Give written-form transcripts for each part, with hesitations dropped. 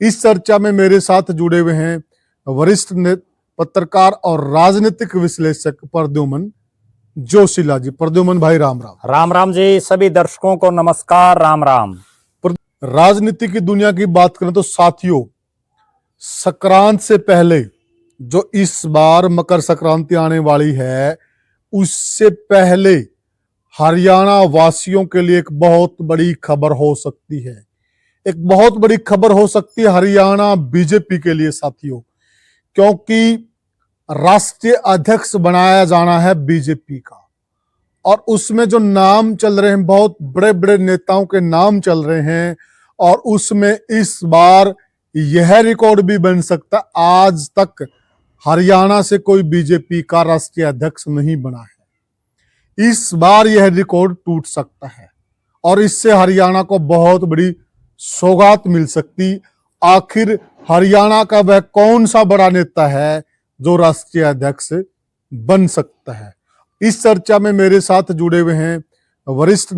इस चर्चा में मेरे साथ जुड़े हुए हैं वरिष्ठ पत्रकार और राजनीतिक विश्लेषक प्रद्युमन जोशीला जी। प्रद्युमन भाई राम राम। राम राम जी, सभी दर्शकों को नमस्कार। राम राम। राजनीति की दुनिया की बात करें तो साथियों, संक्रांत से पहले जो इस बार मकर संक्रांति आने वाली है, उससे पहले हरियाणा वासियों के लिए एक बहुत बड़ी खबर हो सकती है। एक बहुत बड़ी खबर हो सकती है हरियाणा बीजेपी के लिए साथियों, क्योंकि राष्ट्रीय अध्यक्ष बनाया जाना है बीजेपी का, और उसमें जो नाम चल रहे हैं, बहुत बड़े बड़े नेताओं के नाम चल रहे हैं, और उसमें इस बार यह रिकॉर्ड भी बन सकता, आज तक हरियाणा से कोई बीजेपी का राष्ट्रीय अध्यक्ष नहीं बना है। इस बार यह रिकॉर्ड टूट सकता है और इससे हरियाणा को बहुत बड़ी सौगात मिल सकती। आखिर हरियाणा का वह कौन सा बड़ा नेता है जो राष्ट्रीय अध्यक्ष बन सकता है? इस चर्चा में मेरे साथ जुड़े हुए हैं वरिष्ठ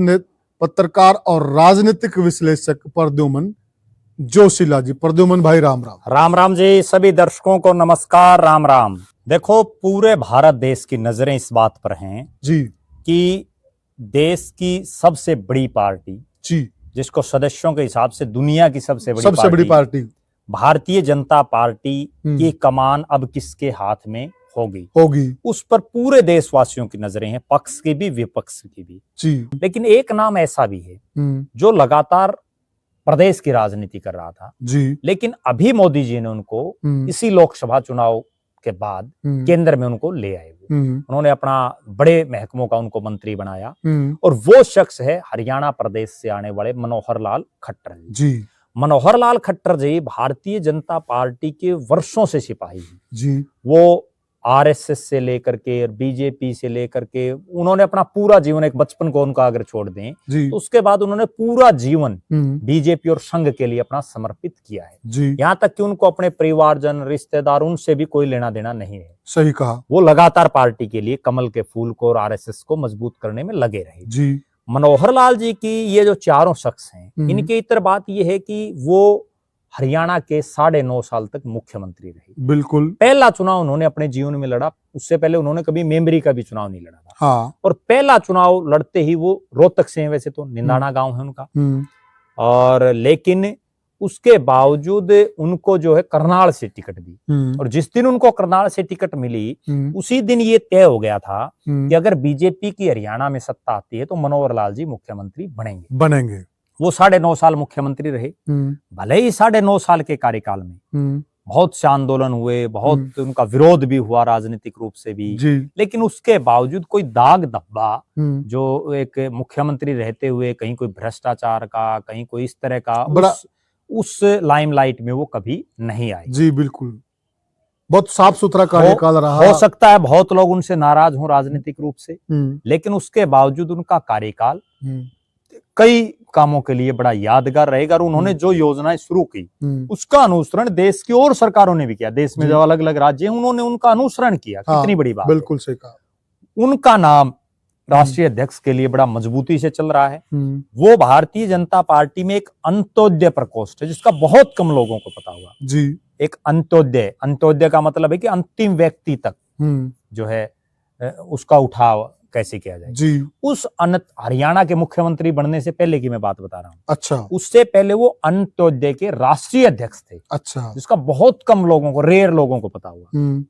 पत्रकार और राजनीतिक विश्लेषक प्रद्युमन जोशीला जी। प्रद्युमन भाई राम राम। राम राम जी, सभी दर्शकों को नमस्कार। राम राम। देखो, पूरे भारत देश की नजरें इस बात पर हैं जी कि देश की सबसे बड़ी पार्टी, जी, जिसको सदस्यों के हिसाब से दुनिया की सबसे बड़ी पार्टी भारतीय जनता पार्टी की कमान अब किसके हाथ में होगी, उस पर पूरे देशवासियों की नजरें हैं, पक्ष की भी विपक्ष की भी जी। लेकिन एक नाम ऐसा भी है जो लगातार प्रदेश की राजनीति कर रहा था जी, लेकिन अभी मोदी जी ने उनको इसी लोकसभा चुनाव के बाद केंद्र में उनको ले आए। उन्होंने अपना बड़े महकमों का उनको मंत्री बनाया और वो शख्स है हरियाणा प्रदेश से आने वाले मनोहर लाल खट्टर जी। मनोहर लाल खट्टर जी भारतीय जनता पार्टी के वर्षों से सिपाही हैं जी। वो आरएसएस से लेकर के और बीजेपी से लेकर के उन्होंने अपना पूरा जीवन, एक बचपन को उनका अगर छोड़ दें तो उसके बाद उन्होंने पूरा जीवन बीजेपी और संघ के लिए अपना समर्पित किया है। यहाँ तक कि उनको अपने परिवारजन, रिश्तेदार, उनसे भी कोई लेना देना नहीं है। सही कहा। वो लगातार पार्टी के लिए कमल के फूल को और आरएसएस को मजबूत करने में लगे रहे जी। मनोहर लाल जी की ये जो चारों शख्स हैं, इनकी इतर बात ये है कि वो हरियाणा के 9.5 साल तक मुख्यमंत्री रहे। बिल्कुल। पहला चुनाव उन्होंने अपने जीवन में लड़ा, उससे पहले उन्होंने कभी मेमरी का भी चुनाव नहीं लड़ा था। हाँ। और पहला चुनाव लड़ते ही वो रोहतक से हैं, वैसे तो निंदाना गांव है उनका, और लेकिन उसके बावजूद उनको जो है करनाल से टिकट दी, और जिस दिन उनको करनाल से टिकट मिली उसी दिन ये तय हो गया था कि अगर बीजेपी की हरियाणा में सत्ता आती है तो मनोहर लाल जी मुख्यमंत्री बनेंगे। वो 9.5 साल मुख्यमंत्री रहे। भले ही 9.5 साल के कार्यकाल में बहुत से आंदोलन हुए, बहुत उनका विरोध भी हुआ राजनीतिक रूप से भी, लेकिन उसके बावजूद कोई दाग धब्बा जो एक मुख्यमंत्री रहते हुए कहीं कोई भ्रष्टाचार का, कहीं कोई इस तरह का उस लाइमलाइट में वो कभी नहीं आए। जी बिल्कुल, बहुत साफ सुथरा कार्यकाल रहा। हो सकता है बहुत लोग उनसे नाराज हों राजनीतिक रूप से, लेकिन उसके बावजूद उनका कार्यकाल कई कामों के लिए बड़ा यादगार रहेगा। और उन्होंने जो योजनाएं शुरू की उसका अनुसरण देश की और सरकारों ने भी किया। देश में जो अलग अलग राज्य हैं उन्होंने उनका अनुसरण किया। हाँ, कितनी बड़ी बात। बिल्कुल सही कहा। उनका नाम राष्ट्रीय अध्यक्ष के लिए बड़ा मजबूती से चल रहा है। वो भारतीय जनता पार्टी में एक अंत्योदय प्रकोष्ठ है जिसका बहुत कम लोगों को पता हुआ जी। एक अंत्योदय का मतलब है कि अंतिम व्यक्ति तक जो है उसका उठाव कैसे किया जाए जी। उस हरियाणा के मुख्यमंत्री बनने से पहले की मैं बात बता रहा हूँ। अच्छा। उससे पहले वो अंत्योदय के राष्ट्रीय अध्यक्ष थे। अच्छा। जिसका बहुत कम लोगों को, रेयर लोगों को पता हुआ।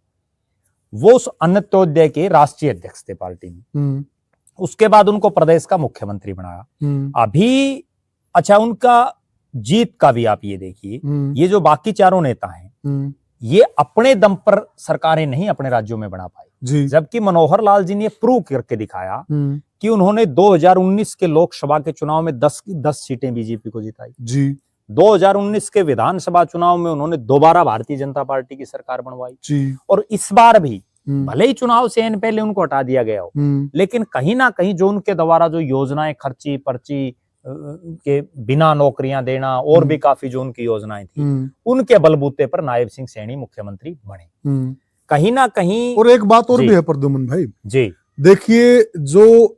वो उस अंत्योदय के राष्ट्रीय अध्यक्ष थे पार्टी में। उसके बाद उनको प्रदेश का मुख्यमंत्री बनाया। अभी अच्छा, उनका जीत का भी आप ये देखिए, ये जो बाकी चारों नेता हैं ये अपने दम पर सरकारें नहीं अपने राज्यों में बना पाई, जबकि मनोहर लाल जी ने प्रूव करके दिखाया कि उन्होंने 2019 के लोकसभा के चुनाव में 10 सीटें बीजेपी को जिताई जी। 2019 के विधानसभा चुनाव में उन्होंने दोबारा भारतीय जनता पार्टी की सरकार बनवाई जी। और इस बार भी भले ही चुनाव से पहले उनको हटा दिया गया हो, लेकिन कहीं ना कहीं जो उनके द्वारा जो योजनाएं खर्ची पर्ची के बिना नौकरियां देना और भी काफी जो उनकी योजनाएं थी, उनके बलबूते पर नायब सिंह सैनी मुख्यमंत्री बने। कहीं ना कहीं और एक बात और भी है प्रद्युमन भाई जी, देखिए, जो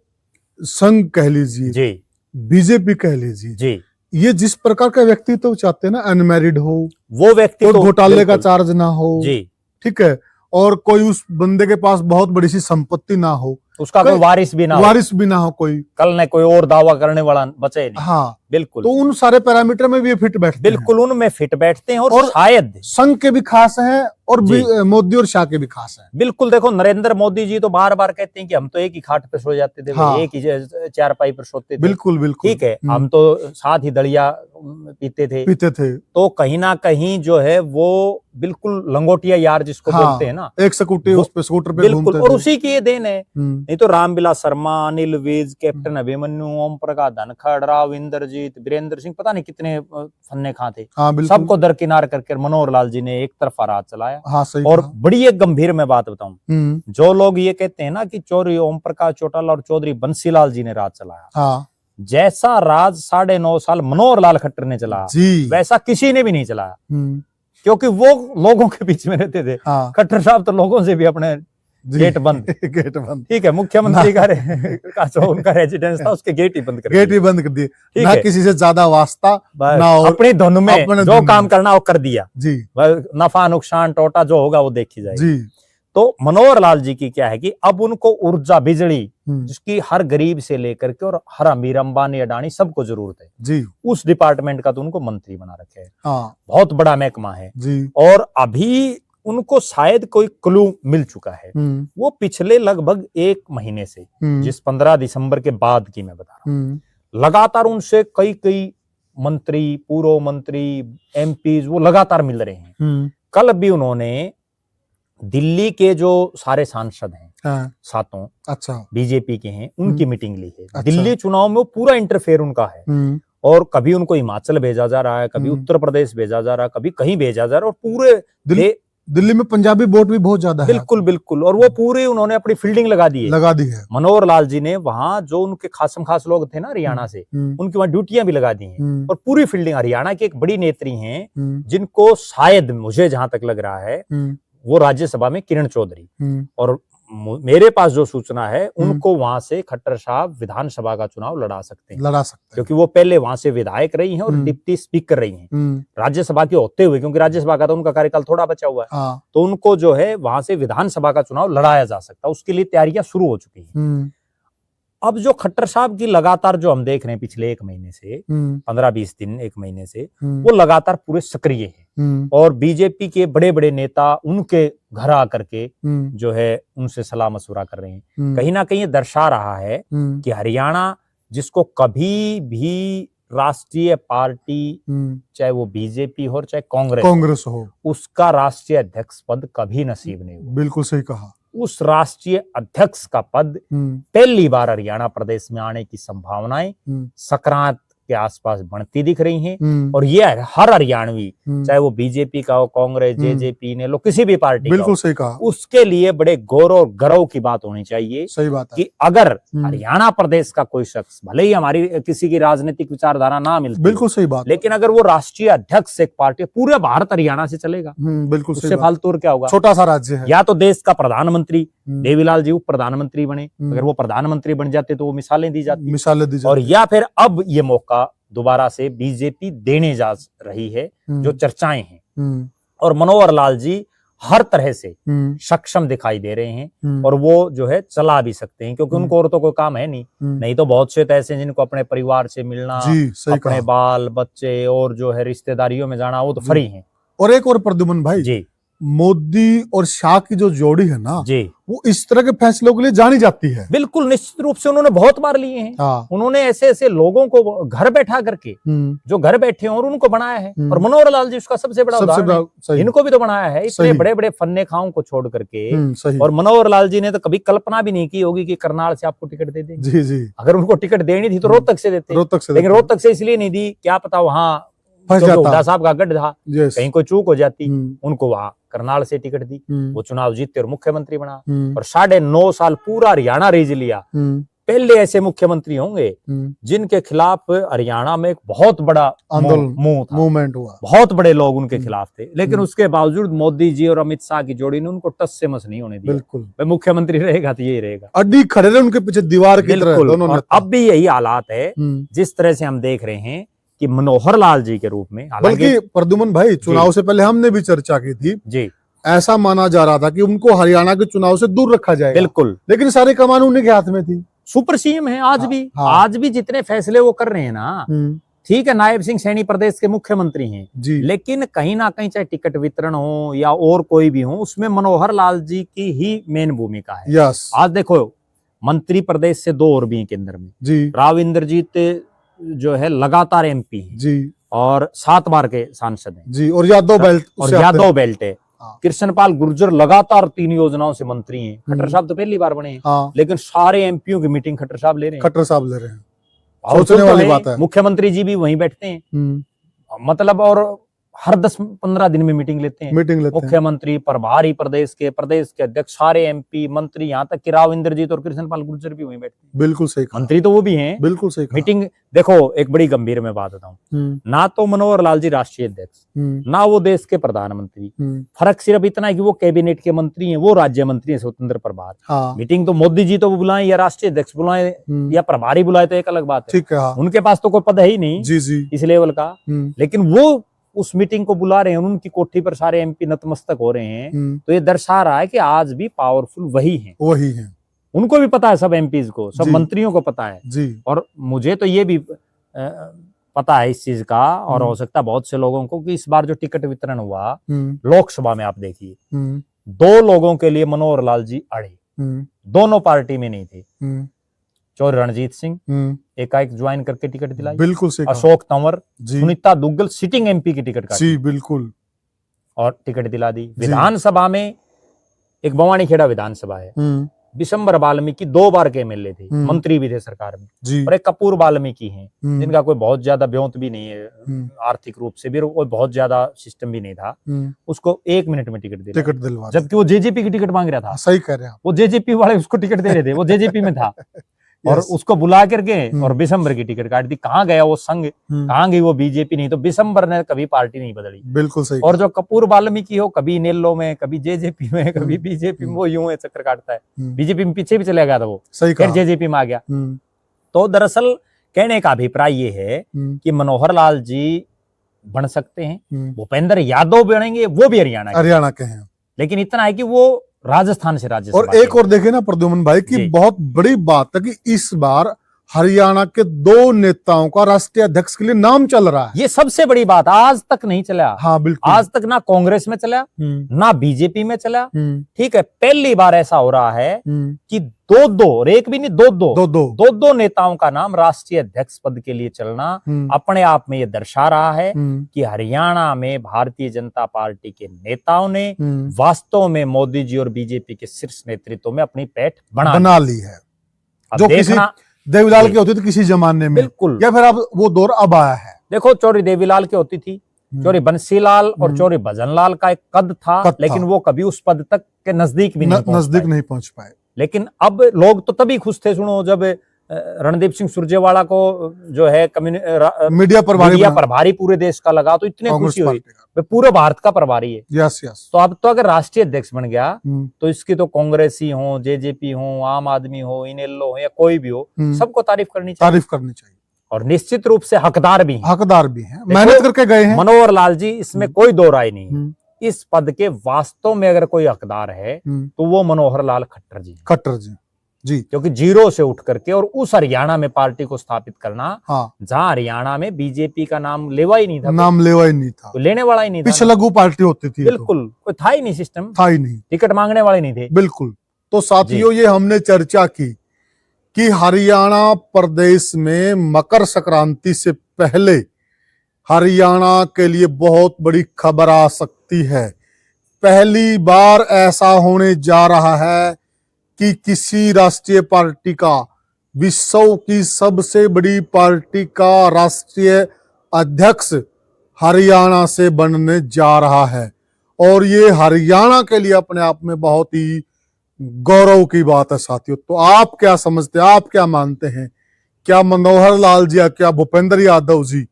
संघ कह लीजिए जी, बीजेपी कह लीजिए जी, ये जिस प्रकार का व्यक्ति तो चाहते हैं ना, अनमैरिड हो, वो व्यक्ति और तो घोटाले का बिल्कुल। चार्ज ना हो, जी, ठीक है, और कोई उस बंदे के पास बहुत बड़ी सी संपत्ति ना हो, उसका कोई वारिस भी ना हो, वारिस भी ना हो कोई, कल ने कोई और दावा करने वाला बचे नहीं। हाँ, बिल्कुल, तो उन सारे पैरामीटर में भी ये फिट बैठते हैं। बिल्कुल उनमें फिट बैठते हैं। और और शायद संघ के भी खास हैं और जी। मोदी और शाह के भी खास हैं। बिल्कुल, देखो नरेंद्र मोदी जी तो बार बार कहते हैं कि हम तो एक ही खाट पे सो जाते थे, हाँ। एक ही चारपाई पर सोते थे। बिल्कुल बिल्कुल, ठीक है, हम तो साथ ही दलिया पीते थे। तो कहीं ना कहीं जो है वो बिल्कुल लंगोटिया यार जिसको हाँ, बोलते हैं ना, एक स्कूटी उस पे स्कूटर पे बिल्कुल, घूमते और थे। उसी की ये देन है। नहीं तो रामविलास शर्मा, अनिल विज, कैप्टन अभिमन्यु, ओम प्रकाश धनखड़, राव इंद्रजीत, वीरेंद्र सिंह, पता नहीं कितने फन्ने खा थे, हाँ, बिल्कुल, सबको दरकिनार करके मनोहर लाल जी ने एक तरफा राज चलाया। हाँ, सही और कहा। बड़ी एक गंभीर मैं बात बताऊं, जो लोग ये कहते हैं ना कि चौधरी ओम प्रकाश चौटाला और चौधरी बंसीलाल जी ने राज चलाया, हाँ, जैसा राज 9.5 साल मनोहर लाल खट्टर ने चलाया जी, वैसा किसी ने भी नहीं चलाया, क्योंकि वो लोगों के बीच में रहते थे। हाँ, खट्टर साहब तो लोगों से भी अपने गेट बंद गेट बंद, ठीक है, मुख्यमंत्री का जो उनका रेजिडेंस था उसके गेट ही बंद कर गेट ही बंद कर दिए, ठीक ना है, किसी से ज्यादा वास्ता, ना और अपनी धुन में अपने जो धुन काम में। करना वो कर दिया, जी, नफा नुकसान टोटा जो होगा वो देखी जाएगी। जी, तो मनोहर लाल जी की क्या है कि अब उनको ऊर्जा बिजली हम्म, जिसकी हर गरीब से लेकर के और हर अमीर अंबानी अडानी सबको जरूरत है, जी, उस डिपार्टमेंट का तो उनको मंत्री बना रखे है। हाँ, बहुत बड़ा महकमा है। जी, और अभी उनको शायद कोई क्लू मिल चुका है। वो पिछले लगभग 1 महीने से, जिस 15 दिसंबर के बाद की मैं बता रहा हूं, लगातार उनसे कई मंत्री, पूर्व मंत्री, एमपीज वो लगातार मिल रहे हैं। कल भी उन्होंने दिल्ली के जो सारे सांसद हैं, हाँ, सातों, अच्छा, बीजेपी के हैं, उनकी मीटिंग ली है। अच्छा। दिल्ली चुनाव में वो पूरा इंटरफेयर उनका है, और कभी उनको हिमाचल भेजा जा रहा है, कभी उत्तर प्रदेश भेजा जा रहा है, कभी कहीं भेजा जा रहा है, और पूरे दिल्ली में पंजाबी वोट भी बहुत ज्यादा है। बिल्कुल बिल्कुल, और वो पूरे उन्होंने अपनी फील्डिंग लगा दी है। मनोहर लाल जी ने वहां जो उनके खासम खास लोग थे ना हरियाणा से, उनकी वहां ड्यूटियां भी लगा दी हैं, और पूरी फील्डिंग। हरियाणा की एक बड़ी नेत्री हैं जिनको शायद, मुझे जहां तक लग रहा है, वो राज्यसभा में किरण चौधरी, और मेरे पास जो सूचना है उनको वहां से खट्टर साहब विधानसभा का चुनाव लड़ा सकते हैं, क्योंकि वो पहले वहां से विधायक रही हैं और डिप्टी स्पीकर रही हैं राज्यसभा के होते हुए, क्योंकि राज्यसभा का तो उनका कार्यकाल थोड़ा बचा हुआ है। तो उनको जो है वहां से विधानसभा का चुनाव लड़ाया जा सकता है, उसके लिए तैयारियां शुरू हो चुकी हैं। अब जो खट्टर साहब की लगातार जो हम देख रहे हैं पिछले 1 महीने से, 15-20 दिन, 1 महीने से, वो लगातार पूरे सक्रिय हैं, और बीजेपी के बड़े बड़े नेता उनके घर आकर के जो है उनसे सलाह मशवरा कर रहे हैं। कहीं ना कहीं ये दर्शा रहा है कि हरियाणा, जिसको कभी भी राष्ट्रीय पार्टी, चाहे वो बीजेपी हो चाहे कांग्रेस हो, उसका राष्ट्रीय अध्यक्ष पद कभी नसीब नहीं हुआ। बिल्कुल सही कहा। उस राष्ट्रीय अध्यक्ष का पद पहली बार हरियाणा प्रदेश में आने की संभावनाएं संक्रांत के आसपास बढ़ती दिख रही हैं, और ये हर हरियाणवी, चाहे वो बीजेपी का हो, कांग्रेस, जेजेपी ने लो, किसी भी पार्टी का, बिल्कुल सही कहा, उसके लिए बड़े गौरव और गर्व की बात होनी चाहिए। सही बात है कि अगर हरियाणा प्रदेश का कोई शख्स, भले ही हमारी किसी की राजनीतिक विचारधारा ना मिलती, बिल्कुल सही बात, लेकिन अगर वो राष्ट्रीय अध्यक्ष एक पार्टी, पूरे भारत हरियाणा से चलेगा, बिल्कुल उससे फालतू और क्या होगा। छोटा सा राज्य है। या तो देश का प्रधानमंत्री, देवीलाल जी उप प्रधानमंत्री बने, अगर वो प्रधानमंत्री बन जाते तो वो मिसालें दी जाती, और या फिर अब ये मौका दोबारा से बीजेपी देने जा रही है, जो चर्चाएं हैं, और मनोहर लाल जी हर तरह से सक्षम दिखाई दे रहे हैं, और वो जो है चला भी सकते हैं, क्योंकि उनको और तो कोई काम है नहीं तो बहुत से ऐसे जिनको अपने परिवार से मिलना, अपने बाल बच्चे और जो है रिश्तेदारियों में जाना, वो तो फ्री हैं। और एक और प्रद्युमन भाई जी, मोदी और शाह की जो जोड़ी है ना जी, वो इस तरह के फैसलों के लिए जानी जाती है। बिल्कुल, निश्चित रूप से उन्होंने बहुत बार लिए हैं। हाँ। उन्होंने ऐसे ऐसे लोगों को घर बैठा करके, जो घर बैठे हैं, और उनको बनाया है, और मनोहर लाल जी उसका सबसे बड़ा उदाहरण है। इनको भी तो बनाया है, इतने बड़े बड़े फन्ने खाओं को छोड़ करके। और मनोहर लाल जी ने तो कभी कल्पना भी नहीं की होगी कि करनाल से आपको टिकट दे देंगे। जी, जी। अगर उनको टिकट देनी थी तो रोहतक से देते, लेकिन रोहतक से इसलिए नहीं दी, क्या पता वहां हुड्डा साहब का गढ़ था, कहीं कोई चूक हो जाती, उनको वहां करनाल से टिकट दी, वो चुनाव जीतते और मुख्यमंत्री बना, और 9.5 साल पूरा हरियाणा रीज लिया। पहले ऐसे मुख्यमंत्री होंगे जिनके खिलाफ हरियाणा में एक बहुत बड़ा मूवमेंट हुआ, बहुत बड़े लोग उनके खिलाफ थे, लेकिन उसके बावजूद मोदी जी और अमित शाह की जोड़ी ने उनको टस से मस नहीं होने दिया। बिल्कुल, मुख्यमंत्री रहेगा तो यही रहेगा, अड्डी खड़े रहे उनके पीछे दीवार की तरह दोनों। और अब भी यही हालात है, जिस तरह से हम देख रहे हैं कि मनोहर लाल जी के रूप में, हालांकि बल्कि प्रद्युमन भाई चुनाव से पहले हमने भी चर्चा की थी, जी ऐसा माना जा रहा था कि उनको हरियाणा के चुनाव से दूर रखा जाएगा, बिल्कुल, लेकिन सारी कमान उन्हीं के हाथ में थी। सुपर सीएम है आज भी। हाँ। आज भी जितने फैसले वो कर रहे हैं ना, ठीक है, नायब सिंह सैनी प्रदेश के मुख्यमंत्री हैं जी, लेकिन कहीं ना कहीं चाहे टिकट वितरण हो या और कोई भी हो, उसमें मनोहर लाल जी की ही मेन भूमिका है। यस आज देखो, मंत्री प्रदेश से 2 और भी हैं केंद्र में। जी, राव इंद्रजीत जो है लगातार एमपी है जी, और 7 बार के सांसद हैं जी, और यादव बेल्ट और उससे आते यादव हैं। बेल्ट है। हाँ। कृष्णपाल गुर्जर लगातार 3 योजनाओं से मंत्री हैं। खट्टर साहब तो पहली बार बने हैं, हाँ, लेकिन सारे एमपीओ की मीटिंग खट्टर साहब ले रहे हैं। खट्टर साहब ले रहे हैं, और सोचने तो वाली है, बात है। मुख्यमंत्री जी भी वहीं बैठते हैं, मतलब, और हर 10-15 दिन में मीटिंग लेते हैं। मीटिंग लेते हैं। मुख्यमंत्री, प्रभारी प्रदेश के अध्यक्ष, सारे एमपी मंत्री, यहाँ तक कि राव इंद्रजीत और कृष्णपाल गुर्जर भी वहीं बैठते हैं। बिल्कुल सही कहा, मंत्री तो वो भी हैं, बिल्कुल सही कहा। मीटिंग। देखो, एक बड़ी गंभीर मैं बात बताऊं, ना तो मनोहर लाल जी राष्ट्रीय अध्यक्ष, ना वो देश के प्रधानमंत्री। फर्क सिर्फ इतना है कि वो कैबिनेट के मंत्री हैं, वो राज्य मंत्री हैं, स्वतंत्र प्रभार। हाँ, मीटिंग तो मोदी जी तो वो बुलाएं या राष्ट्रीय अध्यक्ष बुलाएं या प्रभारी बुलाए तो एक अलग बात है। ठीक है। हाँ, उनके पास तो कोई पद है ही नहीं जी, जी, इस लेवल का, लेकिन वो उस मीटिंग को बुला रहे हैं, उनकी कोठी पर सारे एमपी नतमस्तक हो रहे हैं। तो ये दर्शा रहा है कि आज भी पावरफुल वही हैं। वही है उनको भी पता है, सब एमपीज को, सब जी। मंत्रियों को पता है। जी, और मुझे तो ये भी पता है इस चीज का, और हो सकता है बहुत से लोगों को, कि इस बार जो टिकट वितरण हुआ लोकसभा में, आप देखिए 2 लोगों के लिए मनोहर लाल जी अड़े, दोनों पार्टी में नहीं थे। चौधरी रणजीत सिंह एकाएक ज्वाइन करके टिकट दिलाई, बिल्कुल सही कहा। अशोक तंवर, जी, सुनीता दुग्गल सिटिंग एमपी की टिकट काटी जी, बिल्कुल, और टिकट दिला दी। विधानसभा में एक बवानीखेड़ा विधानसभा है, विशंबर वाल्मीकि 2 बार के एमएलए थे, मंत्री भी थे सरकार में, जी, और एक कपूर वाल्मीकि हैं, जिनका कोई बहुत ज्यादा ब्योंत भी नहीं है, आर्थिक रूप से भी कोई बहुत ज्यादा सिस्टम भी नहीं था, उसको 1 मिनट में टिकट दिलवा, जबकि वो जेजेपी की टिकट मांग रहा था। सही कह रहे हैं आप। वो जेजेपी वाले उसको टिकट दे रहे थे, वो जेजेपी में था और उसको बुला करके और बिशंबर की टिकट काट दी। कहाँ गया वो संघ, कहाँ गई वो बीजेपी? नहीं तो बिशंबर ने कभी पार्टी नहीं बदली। बिल्कुल सही। और जो कपूर वाल्मीकि हो, कभी नेल्लो में, कभी जेजेपी में, कभी बीजेपी में, वो यूं है चक्कर काटता है। बीजेपी में पीछे भी चले गया था वो, फिर जेजेपी में आ गया। तो दरअसल कहने का अभिप्राय ये है कि मनोहर लाल जी बन सकते हैं, भूपेंद्र यादव बनेंगे, वो भी हरियाणा के हैं, लेकिन इतना है कि वो राजस्थान से राज्यसभा। और एक और देखे ना प्रद्युमन भाई की बहुत बड़ी बात है कि इस बार हरियाणा के 2 नेताओं का राष्ट्रीय अध्यक्ष के लिए नाम चल रहा है। ये सबसे बड़ी बात, आज तक नहीं चला। हाँ बिल्कुल, आज तक ना कांग्रेस में चला, ना बीजेपी में चला। ठीक है, पहली बार ऐसा हो रहा है कि 2-2 और एक भी नहीं, 2-2 नेताओं का नाम राष्ट्रीय अध्यक्ष पद के लिए चलना अपने आप में ये दर्शा रहा है कि हरियाणा में भारतीय जनता पार्टी के नेताओं ने वास्तव में मोदी जी और बीजेपी के शीर्ष नेतृत्व में अपनी पैठ बना ली है। जो किसी देवीलाल की होती थी किसी जमाने में, बिल्कुल, या फिर अब वो दौर अब आया है। देखो, चौधरी देवीलाल की होती थी, चौधरी बंसीलाल और चौधरी भजनलाल का एक कद था, लेकिन वो कभी उस पद तक के नजदीक भी नहीं पहुंच पाए। लेकिन अब लोग तो तभी खुश थे, सुनो, जब रणदीप सिंह सुरजेवाला को जो है मीडिया प्रभारी पूरे देश का लगा, तो इतने खुशी हुई, पूरे भारत का प्रभारी है। Yes yes. तो अब तो अगर राष्ट्रीय अध्यक्ष बन गया तो इसकी तो कांग्रेसी हो, जेजेपी हो, आम आदमी हो, इनेलो हो या कोई भी हो, सबको तारीफ करनी चाहिए और निश्चित रूप से हकदार भी हैं, मेहनत करके गए हैं मनोहर लाल जी, इसमें कोई दो राय नहीं है। इस पद के वास्तव में अगर कोई हकदार है तो वो मनोहर लाल खट्टर जी, क्योंकि 0 से उठ करके और उस हरियाणा में पार्टी को स्थापित करना, जहां हरियाणा में बीजेपी का नाम लेवा ही नहीं था, तो लेने वाला ही नहीं था, पीछे लघु पार्टी होती थी, बिल्कुल, कोई था ही नहीं, सिस्टम था ही नहीं, टिकट मांगने वाले नहीं थे, बिल्कुल। तो साथियों, ये हमने चर्चा की कि हरियाणा प्रदेश में मकर संक्रांति से पहले हरियाणा के लिए बहुत बड़ी खबर आ सकती है। पहली बार ऐसा होने जा रहा है कि किसी राष्ट्रीय पार्टी का, विश्व की सबसे बड़ी पार्टी का राष्ट्रीय अध्यक्ष हरियाणा से बनने जा रहा है, और ये हरियाणा के लिए अपने आप में बहुत ही गौरव की बात है साथियों। तो आप क्या समझते हैं, आप क्या मानते हैं, क्या मनोहर लाल जी या क्या भूपेंद्र यादव जी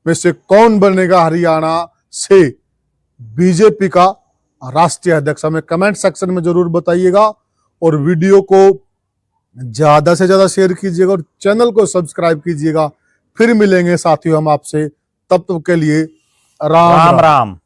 में से कौन बनेगा हरियाणा से बीजेपी का राष्ट्रीय अध्यक्ष? हमें कमेंट सेक्शन में जरूर बताइएगा, और वीडियो को ज्यादा से ज्यादा शेयर कीजिएगा और चैनल को सब्सक्राइब कीजिएगा फिर मिलेंगे साथियों हम आपसे, तब तक के लिए राम राम राम। राम।